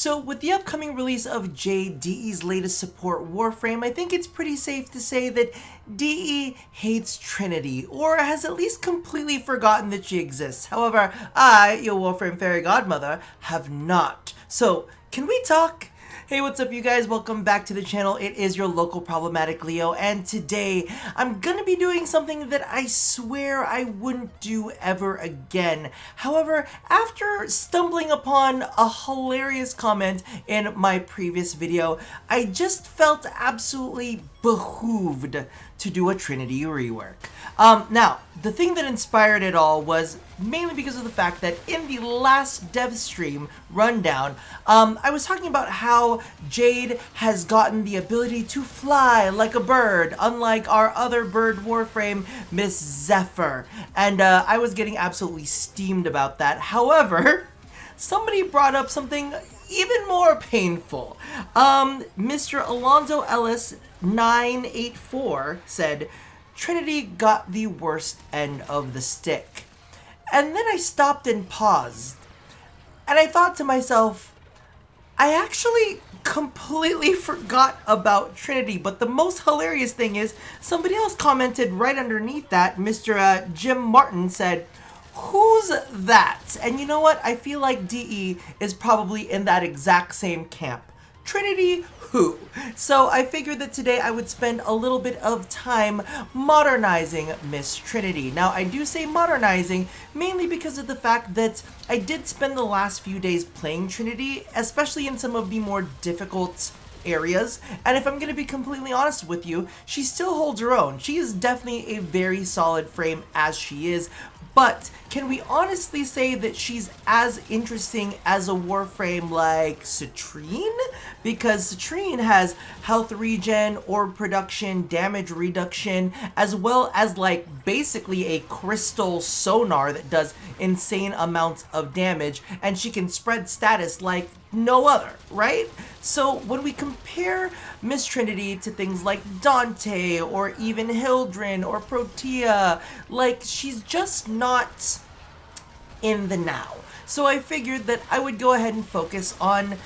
So with the upcoming release of JDE's latest support Warframe, I think it's pretty safe to say that DE hates Trinity, or has at least completely forgotten that she exists. However, I, your Warframe fairy godmother, have not. So, can we talk? Hey, what's up you guys? Welcome back to the channel. It is your local problematic Leo, and today I'm gonna be doing something that I swear I wouldn't do ever again. However, after stumbling upon a hilarious comment in my previous video, I just felt absolutely behooved to do a Trinity rework. Now, the thing that inspired it all was mainly because of the fact that in the last dev stream rundown, I was talking about how Jade has gotten the ability to fly like a bird, unlike our other bird Warframe, Miss Zephyr. And I was getting absolutely steamed about that. However, somebody brought up something even more painful. Mr. Alonzo Ellis 984 said, Trinity got the worst end of the stick. And then I stopped and paused. And I thought to myself, I actually completely forgot about Trinity. But the most hilarious thing is, somebody else commented right underneath that. Mr. Jim Martin said, who's that? And you know what? I feel like DE is probably in that exact same camp. Trinity who? So I figured that today I would spend a little bit of time modernizing Miss Trinity. Now I do say modernizing mainly because of the fact that I did spend the last few days playing Trinity, especially in some of the more difficult areas, and if I'm going to be completely honest with you, she still holds her own. She is definitely a very solid frame as she is, but can we honestly say that she's as interesting as a Warframe like Citrine? Because Citrine has health regen, orb production, damage reduction, as well as like basically a crystal sonar that does insane amounts of damage, and she can spread status like no other, right? So when we compare Miss Trinity to things like Dante or even Hildren or Protea, like she's just not in the now. So I figured that I would go ahead and focus on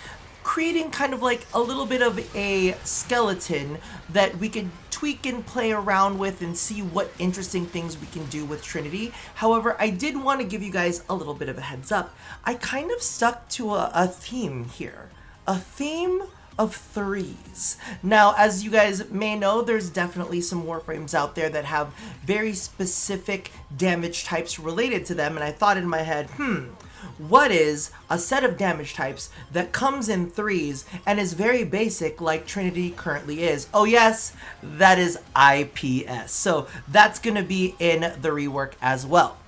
creating kind of like a little bit of a skeleton that we could tweak and play around with and see what interesting things we can do with Trinity. However, I did want to give you guys a little bit of a heads up. I kind of stuck to a theme here. A theme of threes. Now, as you guys may know, there's definitely some Warframes out there that have very specific damage types related to them, and I thought in my head, what is a set of damage types that comes in threes and is very basic like Trinity currently is? Oh yes, that is IPS. So that's gonna be in the rework as well.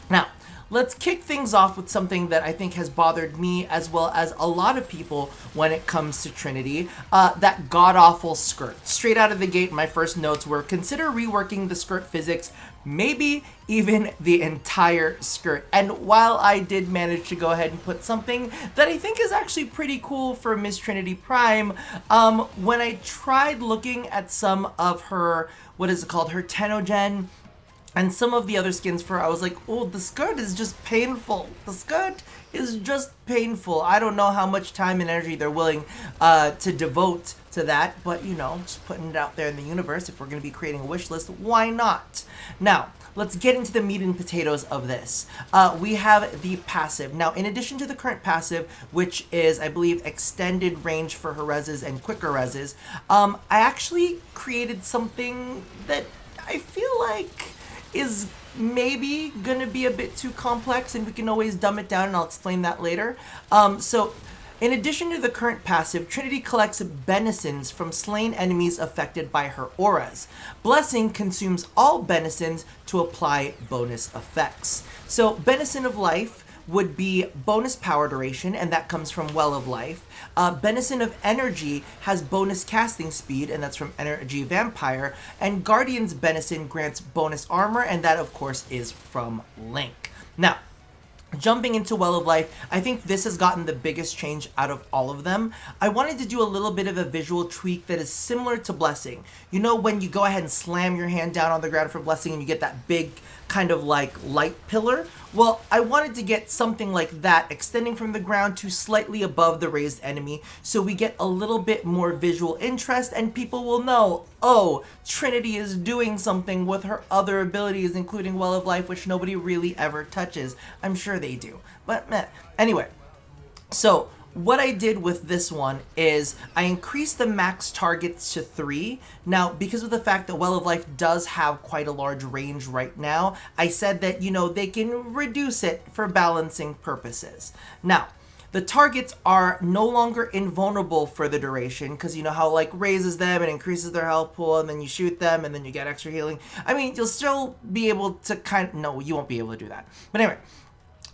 Now, let's kick things off with something that I think has bothered me as well as a lot of people when it comes to Trinity, that god-awful skirt. Straight out of the gate, my first notes were, consider reworking the skirt physics, maybe even the entire skirt. And while I did manage to go ahead and put something that I think is actually pretty cool for Miss Trinity Prime, when I tried looking at some of her, what is it called, her Tenogen, and some of the other skins for her, I was like, oh, the skirt is just painful. The skirt is just painful. I don't know how much time and energy they're willing to devote to that, but you know, just putting it out there in the universe. If we're going to be creating a wish list, why not? Now, let's get into the meat and potatoes of this. We have the passive. Now, in addition to the current passive, which is, I believe, extended range for her reses and quicker reses, I actually created something that I feel like is maybe gonna be a bit too complex, and we can always dumb it down, and I'll explain that later. So in addition to the current passive, Trinity collects benisons from slain enemies affected by her auras. Blessing consumes all benisons to apply bonus effects. So benison of life would be bonus power duration, and that comes from Well of Life. Benison of Energy has bonus casting speed, and that's from Energy Vampire. And Guardian's Benison grants bonus armor, and that of course is from Link. Now, jumping into Well of Life, I think this has gotten the biggest change out of all of them. I wanted to do a little bit of a visual tweak that is similar to Blessing. You know when you go ahead and slam your hand down on the ground for Blessing and you get that big kind of like light pillar. Well, I wanted to get something like that extending from the ground to slightly above the raised enemy, so we get a little bit more visual interest and people will know, oh, Trinity is doing something with her other abilities, including Well of Life, which nobody really ever touches. I'm sure they do, but meh. Anyway, so what I did with this one is I increased the max targets to 3. Now, because of the fact that Well of Life does have quite a large range right now, I said that, you know, they can reduce it for balancing purposes. Now, the targets are no longer invulnerable for the duration, because you know how like raises them and increases their health pool, and then you shoot them and then you get extra healing. I mean, you'll still be able to no, you won't be able to do that. But anyway,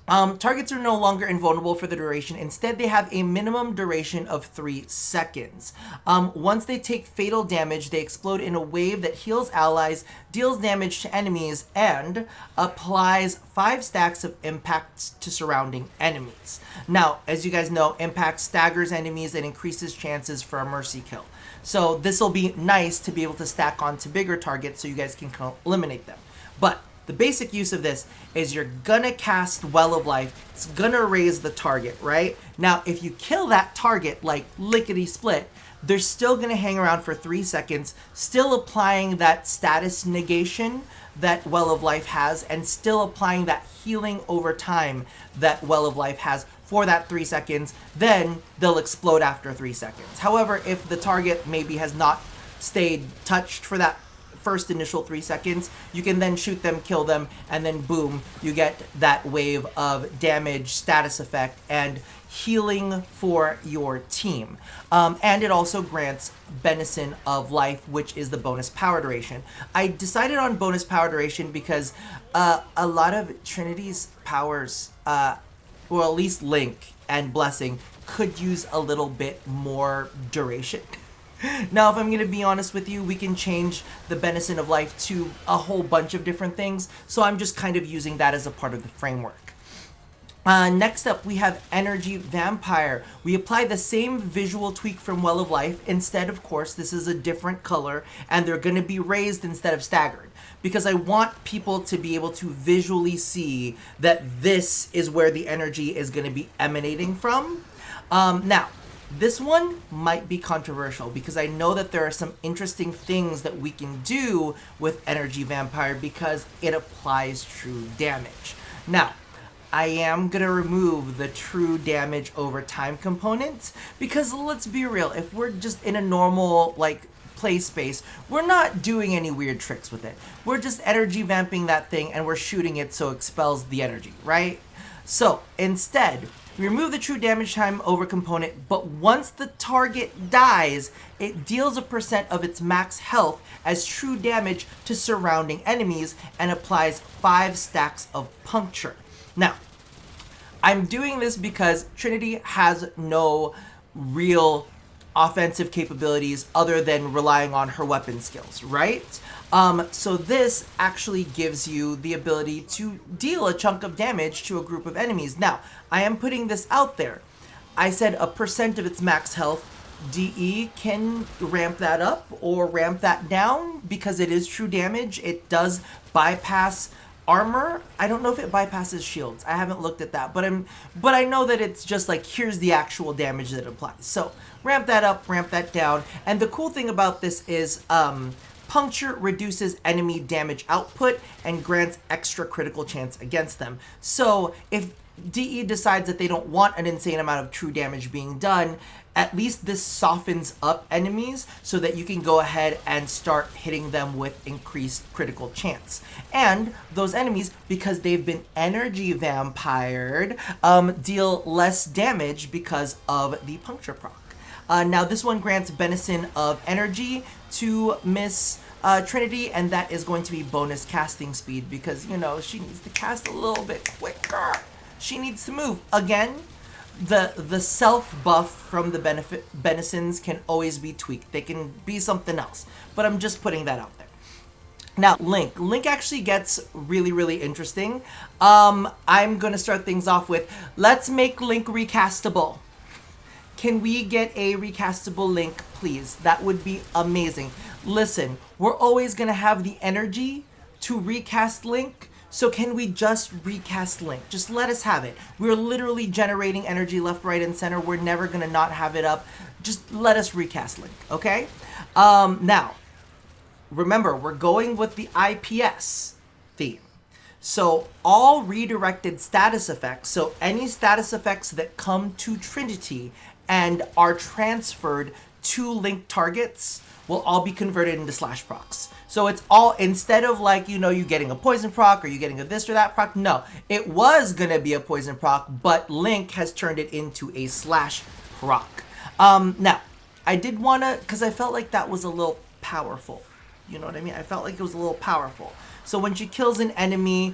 targets are no longer invulnerable for the duration. Instead, they have a minimum duration of 3 seconds. Once they take fatal damage, they explode in a wave that heals allies, deals damage to enemies, and applies 5 stacks of impacts to surrounding enemies. Now, as you guys know, impact staggers enemies and increases chances for a mercy kill. So this will be nice to be able to stack onto bigger targets so you guys can eliminate them. But the basic use of this is you're gonna cast Well of Life. It's gonna raise the target, right? Now, if you kill that target, like lickety-split, they're still gonna hang around for 3 seconds, still applying that status negation that Well of Life has, and still applying that healing over time that Well of Life has for that 3 seconds. Then they'll explode after 3 seconds. However, if the target maybe has not stayed touched for that first initial 3 seconds, you can then shoot them, kill them, and then boom, you get that wave of damage, status effect, and healing for your team. And it also grants Benison of Life, which is the bonus power duration. I decided on bonus power duration because a lot of Trinity's powers, or at least Link and Blessing, could use a little bit more duration. Now, if I'm going to be honest with you, we can change the Benison of Life to a whole bunch of different things, so I'm just kind of using that as a part of the framework. Next up, we have Energy Vampire. We apply the same visual tweak from Well of Life. Instead, of course, this is a different color, and they're going to be raised instead of staggered, because I want people to be able to visually see that this is where the energy is going to be emanating from. Now, this one might be controversial because I know that there are some interesting things that we can do with Energy Vampire because it applies true damage. Now, I am going to remove the true damage over time component because let's be real, if we're just in a normal like play space, we're not doing any weird tricks with it. We're just energy vamping that thing and we're shooting it so it expels the energy, right? So instead, we remove the true damage time over component, but once the target dies, it deals a % of its max health as true damage to surrounding enemies and applies 5 stacks of puncture. Now, I'm doing this because Trinity has no real offensive capabilities other than relying on her weapon skills, right? So this actually gives you the ability to deal a chunk of damage to a group of enemies. Now, I am putting this out there. I said a % of its max health. DE can ramp that up or ramp that down because it is true damage. It does bypass armor. I don't know if it bypasses shields. I haven't looked at that, but I know that it's just like, here's the actual damage that applies. So ramp that up, ramp that down. And the cool thing about this is, puncture reduces enemy damage output and grants extra critical chance against them. So if DE decides that they don't want an insane amount of true damage being done, at least this softens up enemies so that you can go ahead and start hitting them with increased critical chance. And those enemies, because they've been energy vampired, deal less damage because of the puncture proc. Now this one grants Benison of Energy to Miss Trinity, and that is going to be bonus casting speed because, you know, she needs to cast a little bit quicker. She needs to move. Again, the self buff from the Benisons can always be tweaked. They can be something else, but I'm just putting that out there. Now, Link actually gets really, really interesting. I'm gonna start things off with, let's make Link recastable. Can we get a recastable Link, please? That would be amazing. Listen, we're always gonna have the energy to recast Link, So can we just recast Link? Just let us have it. We're literally generating energy left, right, and center. We're never gonna not have it up. Just let us recast Link, okay? Now, remember, we're going with the IPS theme. So all redirected status effects, so any status effects that come to Trinity and are transferred to Link targets will all be converted into slash procs. So it's all, instead of like, you know, you getting a poison proc or you getting a this or that proc, no. It was gonna be a poison proc, but Link has turned it into a slash proc. Now, I did wanna, because I felt like that was a little powerful. You know what I mean? I felt like it was a little powerful. So when she kills an enemy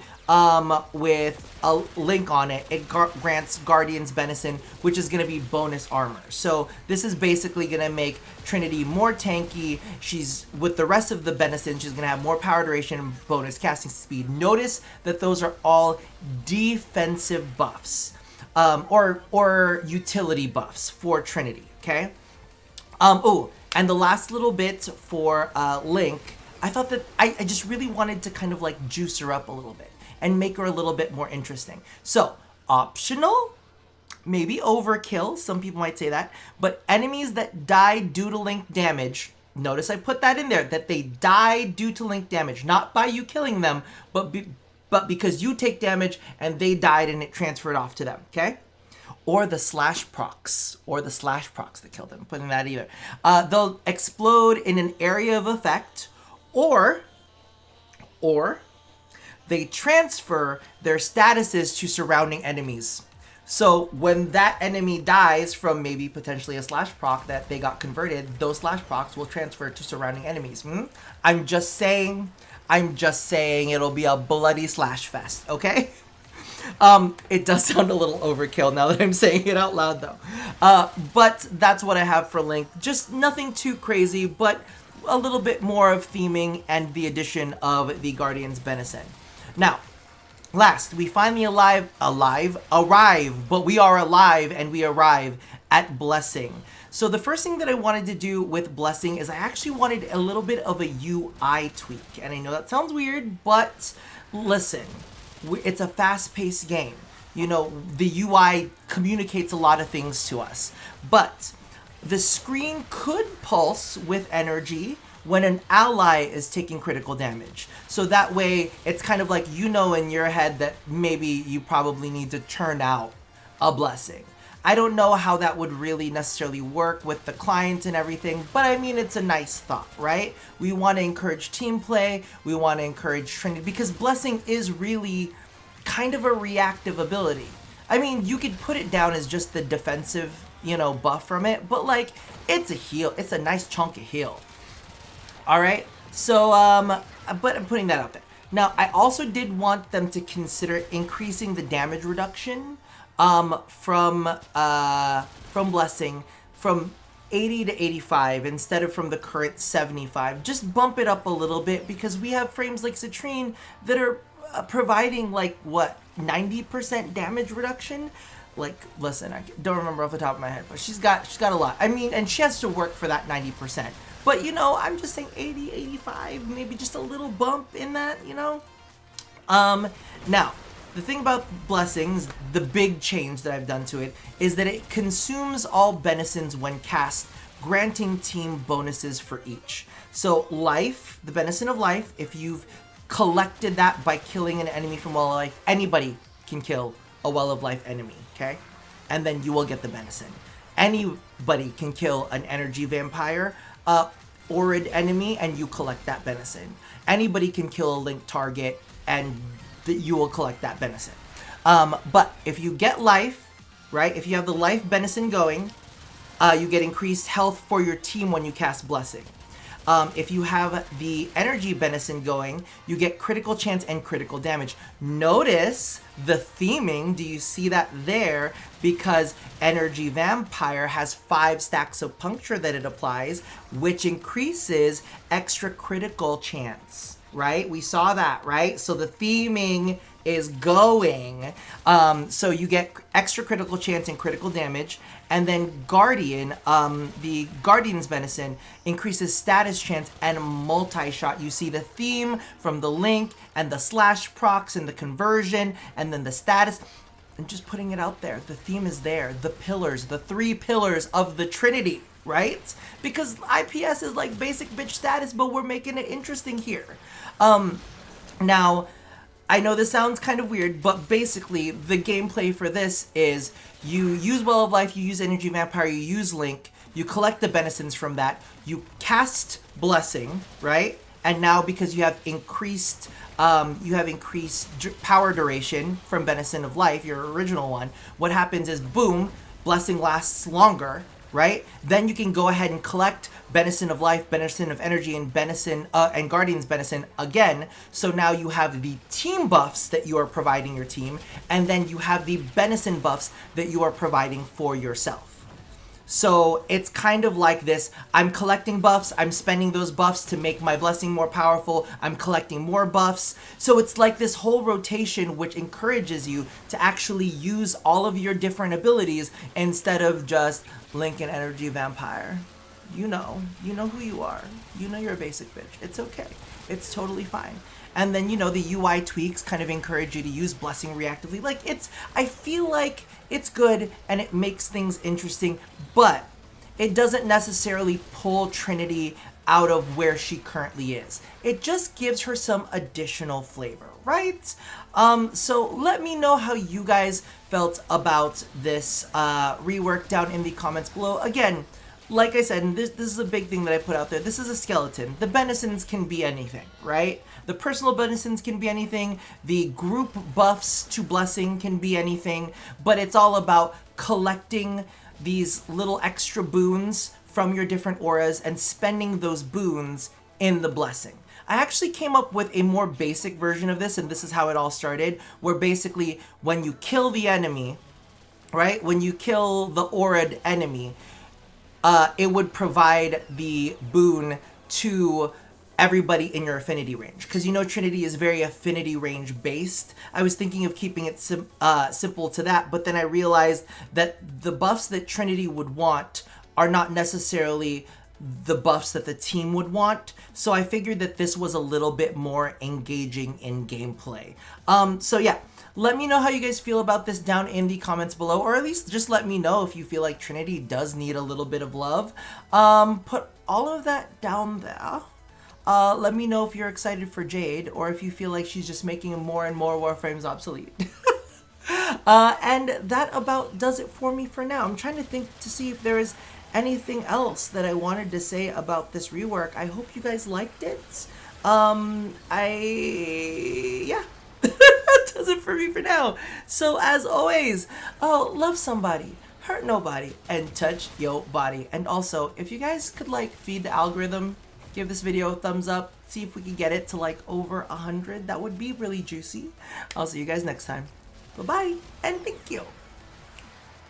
with a Link on it, it grants Guardian's Benison, which is going to be bonus armor. So this is basically going to make Trinity more tanky. She's, with the rest of the Benison, she's going to have more power duration, bonus casting speed. Notice that those are all defensive buffs or utility buffs for Trinity, okay? Oh, and the last little bit for Link, I thought that I just really wanted to kind of like juice her up a little bit and make her a little bit more interesting. So, optional, maybe overkill, some people might say that, but enemies that die due to Link damage, notice I put that in there, that they die due to Link damage, not by you killing them, but because you take damage and they died and it transferred off to them, okay? Or the slash procs that killed them, putting that either. They'll explode in an area of effect, or they transfer their statuses to surrounding enemies. So when that enemy dies from maybe potentially a slash proc that they got converted, those slash procs will transfer to surrounding enemies. I'm just saying it'll be a bloody slash fest, okay? It does sound a little overkill now that I'm saying it out loud though. But that's what I have for Link. Just nothing too crazy, but a little bit more of theming and the addition of the Guardian's Benison. Now, last, we finally arrive, but we are alive and we arrive at Blessing. So the first thing that I wanted to do with Blessing is I actually wanted a little bit of a UI tweak. And I know that sounds weird, but listen, it's a fast-paced game. You know, the UI communicates a lot of things to us. But the screen could pulse with energy when an ally is taking critical damage. So that way, it's kind of like, you know, in your head that maybe you probably need to turn out a Blessing. I don't know how that would really necessarily work with the client and everything, but I mean, it's a nice thought, right? We want to encourage team play. We want to encourage Trinity, because Blessing is really kind of a reactive ability. I mean, you could put it down as just the defensive, you know, buff from it, but like, it's a heal. It's a nice chunk of heal. All right. So, but I'm putting that out there. Now, I also did want them to consider increasing the damage reduction from Blessing from 80 to 85 instead of from the current 75. Just bump it up a little bit, because we have frames like Citrine that are providing like what, 90% damage reduction. Like, listen, I don't remember off the top of my head, but she's got a lot. I mean, and she has to work for that 90%. But, you know, I'm just saying 80, 85, maybe just a little bump in that, you know? Now, the thing about Blessings, the big change that I've done to it, is that it consumes all Benisons when cast, granting team bonuses for each. So, life, the Benison of life, if you've collected that by killing an enemy from Well of Life, anybody can kill a Well of Life enemy, okay? And then you will get the Benison. Anybody can kill an energy vampire, Orid enemy, and you collect that Benison. Anybody can kill a Link target, and you will collect that Benison. But if you get life, right, if you have the life Benison going, you get increased health for your team when you cast Blessing. If you have the energy Benison going, you get critical chance and critical damage. Notice the theming. Do you see that there? Because energy vampire has 5 stacks of puncture that it applies, which increases extra critical chance, right? We saw that, right? So the theming is going. So you get extra critical chance and critical damage. And then Guardian, the Guardian's Benison increases status chance and multi-shot. You see the theme from the link and the slash procs and the conversion and then the status. And just putting it out there, the theme is there. The pillars, the 3 pillars of the Trinity, right? Because IPS is like basic bitch status, but we're making it interesting here. Now, I know this sounds kind of weird, but basically the gameplay for this is you use Well of Life, you use Energy Vampire, you use Link, you collect the Benisons from that, you cast Blessing, right? And now because you have increased power duration from Benison of Life, your original one, what happens is, boom, Blessing lasts longer, right? Then you can go ahead and collect Benison of Life, Benison of Energy, and Benison and Guardian's Benison again. So now you have the team buffs that you are providing your team, and then you have the Benison buffs that you are providing for yourself. So it's kind of like this, I'm collecting buffs, I'm spending those buffs to make my blessing more powerful, I'm collecting more buffs. So it's like this whole rotation which encourages you to actually use all of your different abilities instead of just Link and Energy Vampire. You know who you are. You know you're a basic bitch. It's okay. It's totally fine. And then, the UI tweaks kind of encourage you to use Blessing reactively. Like, I feel like it's good and it makes things interesting, but it doesn't necessarily pull Trinity out of where she currently is. It just gives her some additional flavor, right? So let me know how you guys felt about this rework down in the comments below. Again, like I said, and this is a big thing that I put out there, this is a skeleton. The Benisons can be anything, right? The personal Benisons can be anything. The group buffs to Blessing can be anything. But it's all about collecting these little extra boons from your different auras and spending those boons in the Blessing. I actually came up with a more basic version of this, and this is how it all started, where basically when you kill the enemy, right? When you kill the aura'd enemy, it would provide the boon to everybody in your affinity range. Because Trinity is very affinity range based. I was thinking of keeping it simple to that, but then I realized that the buffs that Trinity would want are not necessarily the buffs that the team would want. So I figured that this was a little bit more engaging in gameplay. So yeah. Let me know how you guys feel about this down in the comments below, or at least just let me know if you feel like Trinity does need a little bit of love. Put all of that down there. Let me know if you're excited for Jade, or if you feel like she's just making more and more Warframes obsolete. And that about does it for me for now. I'm trying to think to see if there is anything else that I wanted to say about this rework. I hope you guys liked it. Yeah. That does it for me for now. So as always, love somebody, hurt nobody, and touch your body. And also, if you guys could feed the algorithm, give this video a thumbs up, see if we can get it to over 100, that would be really juicy. I'll see you guys next time. Bye-bye, and thank you.